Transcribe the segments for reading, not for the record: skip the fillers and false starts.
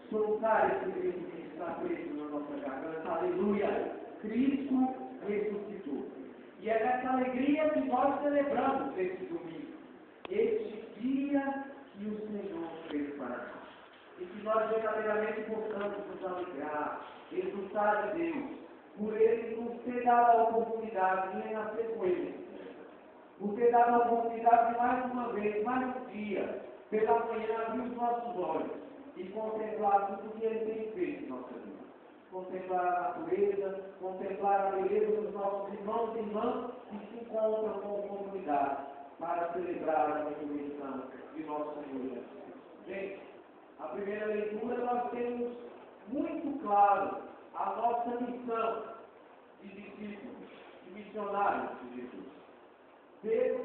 soltar esse grito que está preso na nossa garganta. Aleluia! Cristo ressuscitou. E é nessa alegria que nós celebramos esse domingo, este dia que o Senhor fez para nós. E que nós verdadeiramente possamos nos alegrar, exultar de Deus, por Ele nos ter dado a oportunidade de renascer com Ele, por ter dado a oportunidade de mais uma vez, mais um dia, pela manhã, abrir os nossos olhos e contemplar tudo que Ele tem feito em nossa vida. Contemplar a natureza, contemplar a beleza dos nossos irmãos e irmãs que se encontram como comunidade para celebrar a ressurreição de nosso Senhor Jesus Cristo. Gente, a primeira leitura nós temos muito claro a nossa missão de discípulos, de missionários de Jesus. Deus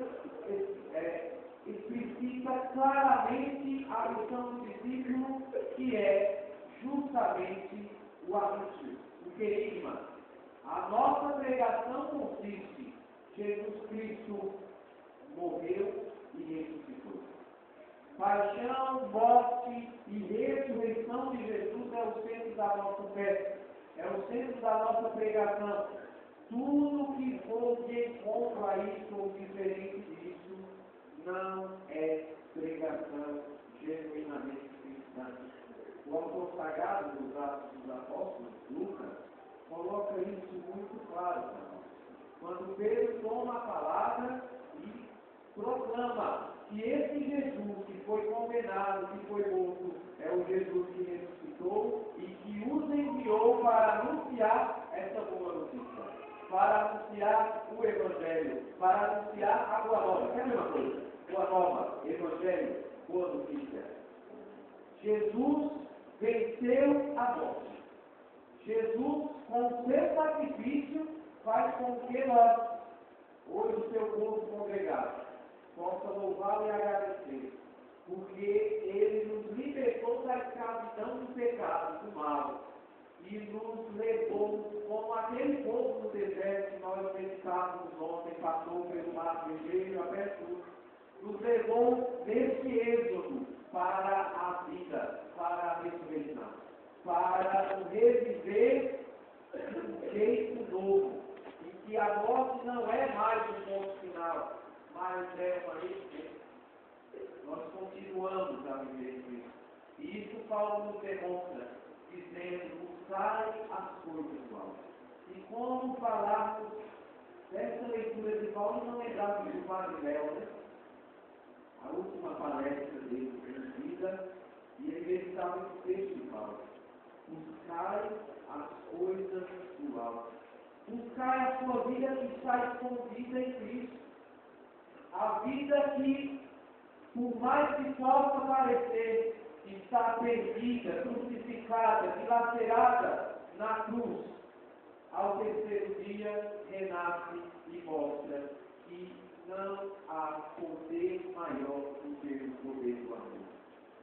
explicita claramente a missão do discípulo, que é justamente o anúncio, o querigma. A nossa pregação consiste: Jesus Cristo morreu e ressuscitou. Paixão, morte e ressurreição de Jesus é o centro da nossa fé, é o centro da nossa pregação. Tudo que for de encontro a isso ou diferente disso não é pregação genuinamente cristã. O autor sagrado dos Atos dos Apóstolos, Lucas, coloca isso muito claro para nós. Quando Pedro toma a palavra e proclama que esse Jesus que foi condenado, que foi morto, é o Jesus que ressuscitou e que os enviou para anunciar essa boa notícia, para anunciar o Evangelho, para anunciar a boa nova. É a mesma coisa? Boa nova, Evangelho, boa notícia. Jesus venceu a morte. Jesus, com o seu sacrifício, faz com que nós, hoje o seu povo congregado, possa louvá-lo e agradecer, porque ele nos libertou da escravidão do pecado, do mal, e nos levou, como aquele povo no deserto que nós meditávamos ontem, passou pelo mar vermelho, a pé sul, nos levou nesse êxodo para a vida, para a ressurreição, para o reviver de um jeito novo, em que a morte não é mais o ponto final, mas é uma existência. Nós continuamos a viver isso. E isso Paulo nos demonstra, dizendo: buscai as coisas do alto. E como falarmos dessa leitura de Paulo, não lembrarmos do Padre Léo, né? A última palestra dele em vida, e ele meditava esse texto de Paulo: buscai as coisas do alto. Buscai a sua vida que está escondida em Cristo. A vida que, por mais que possa parecer, está perdida, crucificada, dilacerada na cruz, ao terceiro dia renasce e mostra que não há poder maior do que o poder do amor.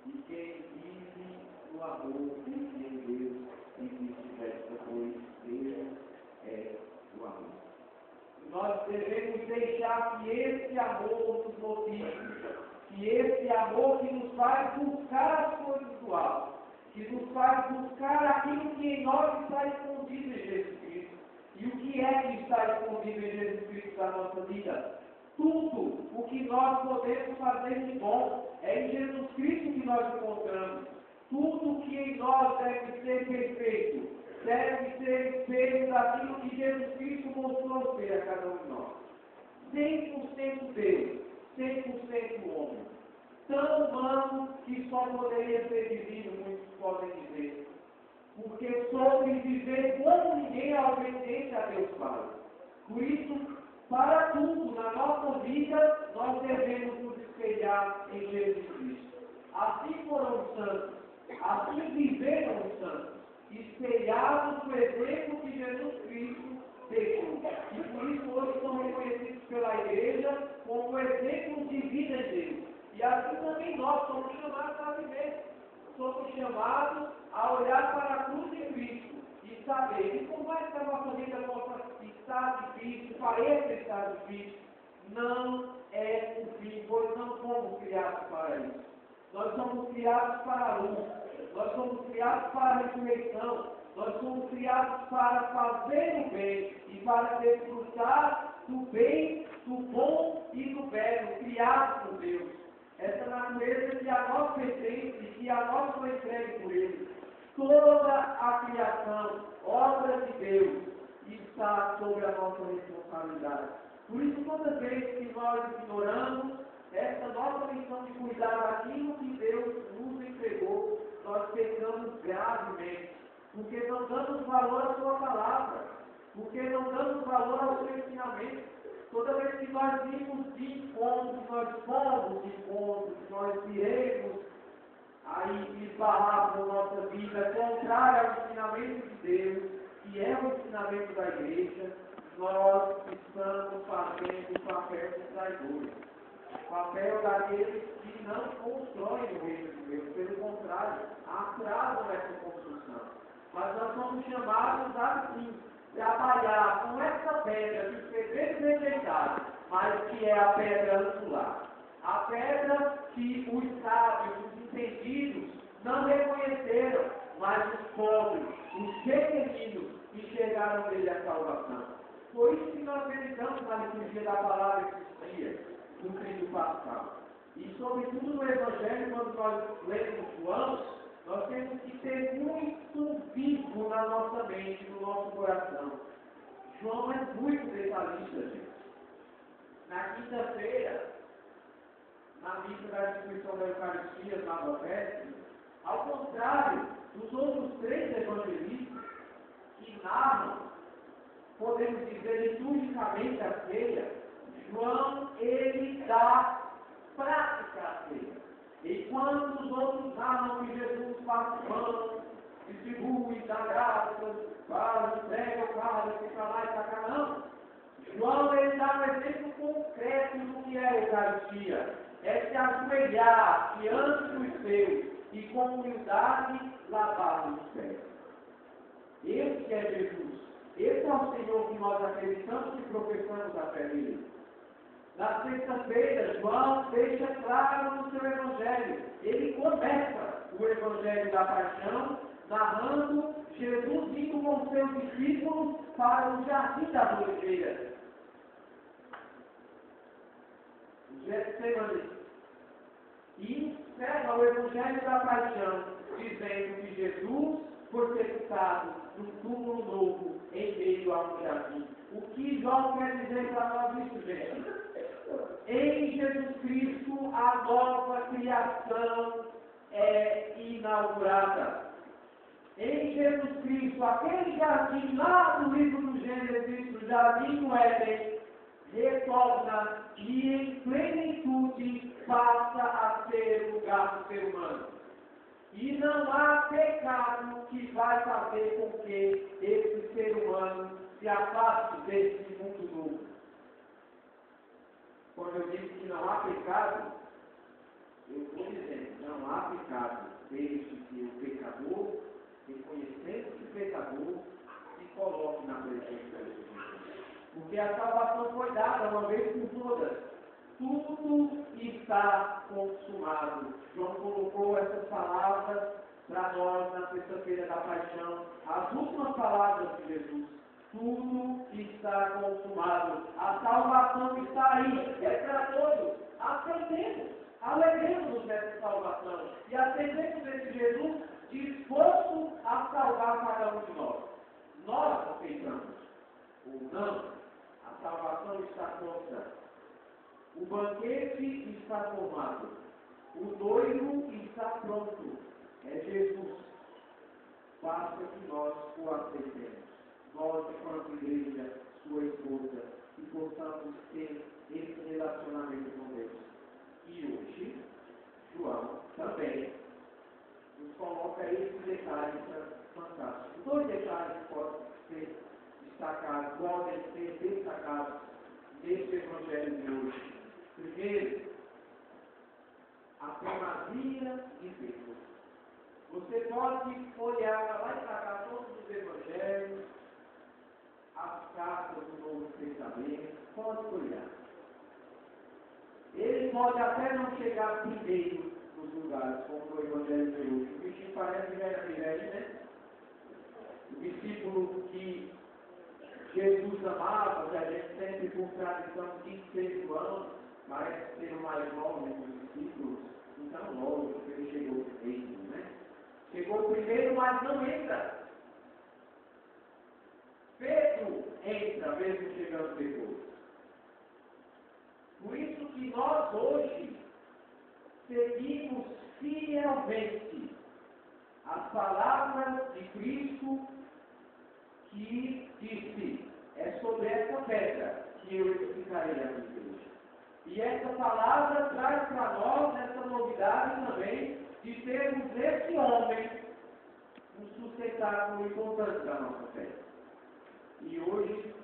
E quem vive no amor vive em Deus e vice-versa, pois Deus é o amor. Nós devemos deixar que esse amor nos motive, que esse amor que nos faz buscar as coisas do alto, que nos faz buscar aquilo que em nós está escondido em Jesus Cristo. E o que é que está escondido em Jesus Cristo da nossa vida? Tudo o que nós podemos fazer de bom é em Jesus Cristo que nós encontramos. Tudo que em nós deve ser perfeito deve ser espelho daquilo que Jesus Cristo mostrou ser a cada um de nós. 100% Deus, 100% homem. Tão humano que só poderia ser vivido, muitos podem dizer. Porque soube viver como ninguém é obediente a Deus Pai. Por isso, para tudo na nossa vida, nós devemos nos espelhar em Jesus Cristo. Assim foram os santos, assim viveram os santos, espelhados no exemplo que Jesus Cristo deixou. E por isso hoje são reconhecidos pela igreja como exemplos de vida em Deus. E assim também nós somos chamados a viver. Somos chamados a olhar para a cruz de Cristo e saber que por mais que a nossa vida possa estar difícil, pareça estar difícil, não é o fim, pois não fomos criados para isso. Nós somos criados para a luz. Nós nós somos criados para a ressurreição, nós somos criados para fazer o bem e para desfrutar do bem, do bom e do belo, criados por Deus. Essa natureza que a nós pertence e que a nós foi entregue por Ele. Toda a criação, obra de Deus, está sobre a nossa responsabilidade. Por isso, toda vez que nós ignoramos essa nossa missão de cuidar daquilo que Deus nos entregou, nós pecamos gravemente, porque não damos valor à sua palavra, porque não damos valor ao seu ensinamento. Toda vez que nós vimos de encontro, nós fomos de encontro, nós iremos aí esbarrar na nossa vida contrária ao ensinamento de Deus, que é o ensinamento da igreja, nós estamos fazendo o papel de traidores. O papel daqueles que não constroem o reino de Deus, pelo contrário, atrasam essa construção. Mas nós somos chamados assim, trabalhar com essa pedra que os pedreiros rejeitaram, mas que é a pedra angular. A pedra que os sábios, os entendidos, não reconheceram, mas os pobres, os pequeninos, enxergaram dele a salvação. Por isso que nós meditamos na liturgia da palavra esses dias, no tríduo pascal. E sobretudo no Evangelho, quando nós lemos João, nós temos que ter muito vivo na nossa mente, no nosso coração. João é muito detalhista, gente. Na quinta-feira, na missa da instituição da Eucaristia, na Nova, ao contrário dos outros três evangelistas que narram, podemos dizer liturgicamente a ceia, João, ele dá prática à ceia. Enquanto os outros narram que Jesus faz pão, distribui, dá graças, fala, entrega o cálice, fica lá e pra cá, não. João, ele dá um exemplo concreto do que é a Eucaristia. É se ajoelhar diante dos seus e com humildade lavar os pés. Esse que é Jesus. Esse é o Senhor que nós acreditamos e professamos a fé dele. Na sexta-feira, João deixa claro no seu Evangelho. Ele começa o Evangelho da Paixão, narrando Jesus indo com seus discípulos para o Jardim das Oliveiras. Getsemane. E encerra o Evangelho da Paixão, dizendo que Jesus foi sepultado no túmulo novo em meio a um jardim. O que João quer dizer para nós isso, gente? Em Jesus Cristo, a nova criação é inaugurada. Em Jesus Cristo, aquele jardim lá do livro do Gênesis, do jardim do Éden, retorna e em plenitude passa a ser o lugar do ser humano. E não há pecado que vai fazer com que esse ser humano se afaste desse mundo novo. Quando eu digo que não há pecado, eu estou dizendo, não há pecado desde que o pecador, reconhecendo o pecador, se coloque na presença de Deus. Porque a salvação foi dada uma vez por todas. Tudo está consumado. João colocou essas palavras para nós na sexta-feira da paixão. As últimas palavras de Jesus. Tudo está consumado. A salvação está aí. É para todos. Aceitemos. Alegremos-nos dessa salvação. E aceitemos esse Jesus disposto a salvar cada um de nós. Nós aceitamos. Ou não. A salvação está pronta. O banquete está formado. O noivo está pronto. É Jesus. Basta que nós o aceitemos. Nós, enquanto igreja, sua esposa, e possamos ter esse relacionamento com Deus. E hoje, João também nos coloca esse detalhe fantástico. Dois detalhes podem ser destacados, podem ser destacados nesse Evangelho de hoje. Primeiro, a primazia de Deus. Você pode olhar para lá e para cá todos os evangelhos, as cartas do Novo Testamento, pode olhar. Ele pode até não chegar primeiro nos lugares, como no Evangelho de hoje. O bichinho parece que já Jesus amava, que a gente sempre, por tradição, quis ser João, parece ser o mais novo dos discípulos, então logo que ele chegou primeiro, né? Chegou primeiro, mas não entra. Pedro entra, mesmo chegando depois. Por isso que nós hoje seguimos fielmente as palavras de Cristo que disse, é sobre essa pedra que eu edificarei a minha igreja. E essa palavra traz para nós essa novidade também de termos esse homem um sustentáculo importante da nossa fé. E hoje,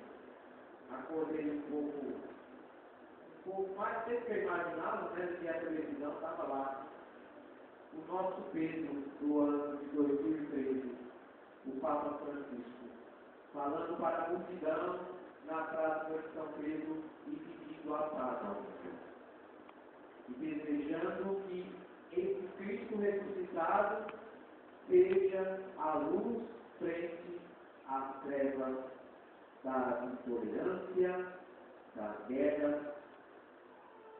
acordei um pouco mais tempo que eu imaginava, né, que a televisão estava lá. O nosso Pedro do ano de 2013, o Papa Francisco, falando para a multidão na praça de São Pedro e pedindo a paz ao mundo. E desejando que esse Cristo ressuscitado seja a luz frente às trevas da intolerância, das guerras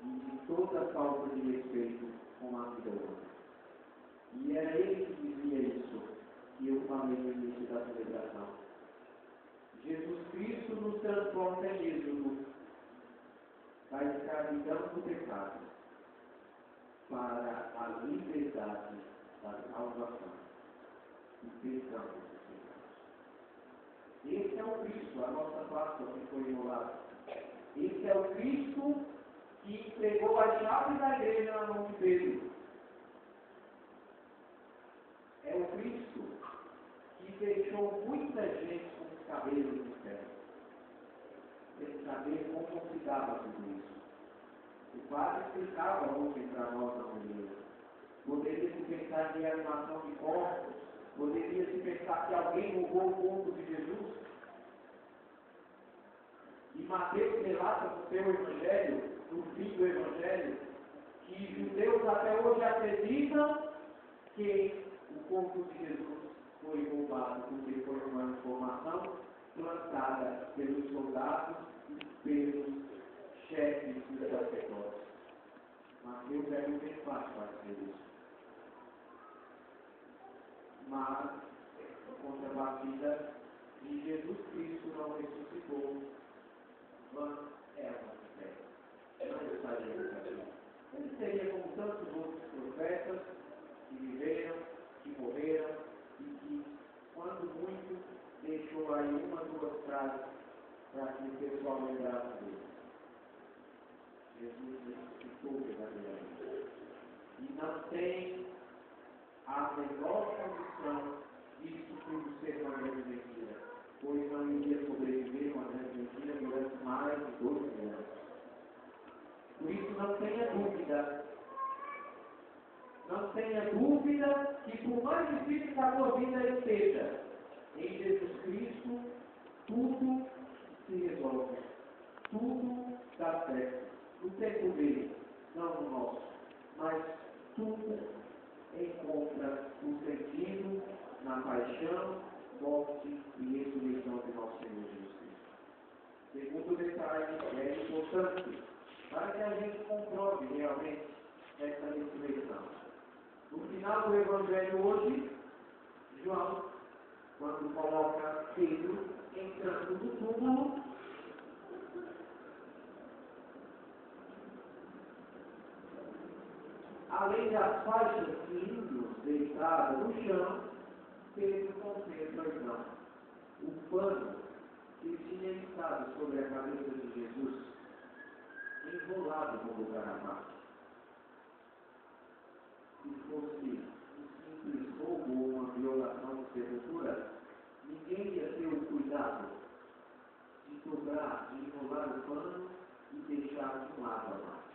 e de toda falta de respeito com a vida humana. E era ele que dizia isso, que eu falei no início da celebração. Jesus Cristo nos transforma em êxodo da escravidão do pecado para a liberdade da salvação e perdão dos pecados. Esse é o Cristo, a nossa Páscoa que foi imolada. Esse é o Cristo que entregou a chave da igreja na mão de Pedro. É o Cristo que deixou muita gente com os cabelos de pé, sem saber como se dava tudo isso. O padre explicava ontem para nós na igreja. Poderia se pensar em reanimação de corpos, poderia se pensar que alguém roubou o corpo de Jesus. E Mateus relata no seu Evangelho, no fim do Evangelho, que judeus até hoje acreditam que o corpo de Jesus foi roubado porque foi uma informação plantada pelos soldados e pelos chefes dos sacerdotes. Mateus é muito enfático para dizer isso. Mas, em contrapartida, de Jesus Cristo não ressuscitou, vã é a nossa fé. Não estaríamos aqui. Ele seria como tantos outros profetas que viveram, que morreram e que, quando muito, deixou aí uma, duas frases para que o pessoal lembrasse dele. Jesus ressuscitou verdadeiramente. E não tem a menor condição disso tudo ser uma grande mentira, pois não iria sobreviver uma grande mentira durante mais de 12 anos. Por isso, não tenha dúvida. Não tenha dúvida que, por mais difícil que a tua vida esteja, em Jesus Cristo, tudo se resolve. Tudo dá certo. No tempo dele, não no nosso. Mas tudo encontra o sentido na paixão, morte e ressurreição de nosso Senhor Jesus Cristo. Segundo detalhe, é importante para que a gente comprove realmente essa ressurreição. No final do Evangelho hoje, João, quando coloca Pedro entrando no túmulo, além das faixas de índios deitadas no chão, Pedro contempla então o pano que tinha estado sobre a cabeça de Jesus, enrolado no lugar abaixo. Se fosse um simples roubo ou uma violação de sepultura, ninguém ia ter o cuidado de dobrar, de enrolar o pano e deixar de um lado abaixo.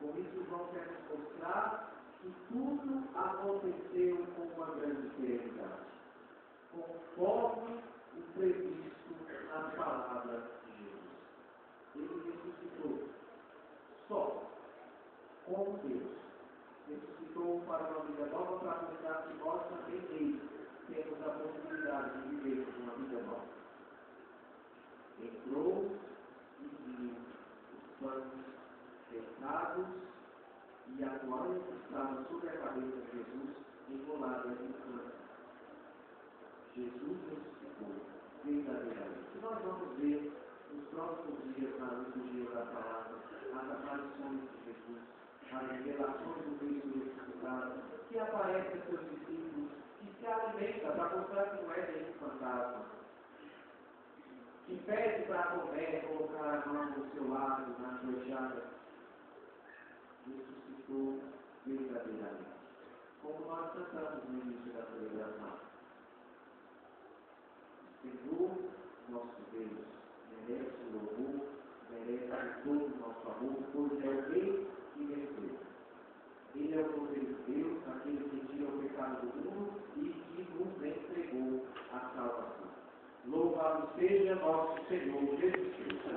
Com isso, João quer nos mostrar que tudo aconteceu com uma grande serenidade, conforme o previsto nas palavras de Jesus. Ele ressuscitou só, como Deus. Ressuscitou para uma vida nova para mostrar que nós também temos a possibilidade de viver uma vida nova. entrou e viu os panos sentados e a toalha que estava sobre a cabeça de Jesus enrolada em cima. Jesus ressuscitou verdadeiramente. E nós vamos ver nos próximos dias, na liturgia da palavra, as aparições de Jesus, as revelações do Cristo ressuscitado, que aparecem aos seus discípulos, que se alimenta para mostrar que não é nenhum fantasma, que pede para Tomé colocar a mão no seu lado, na sua chaga. Ressuscitou verdadeiramente. Como nós cantamos no início da celebração. Senhor, nosso Deus, merece o louvor, merece todo o nosso amor, pois é o Rei que venceu. Ele é o poder de Deus, aquele que tira o pecado do mundo e que nos entregou a salvação. Louvado seja nosso Senhor Jesus Cristo.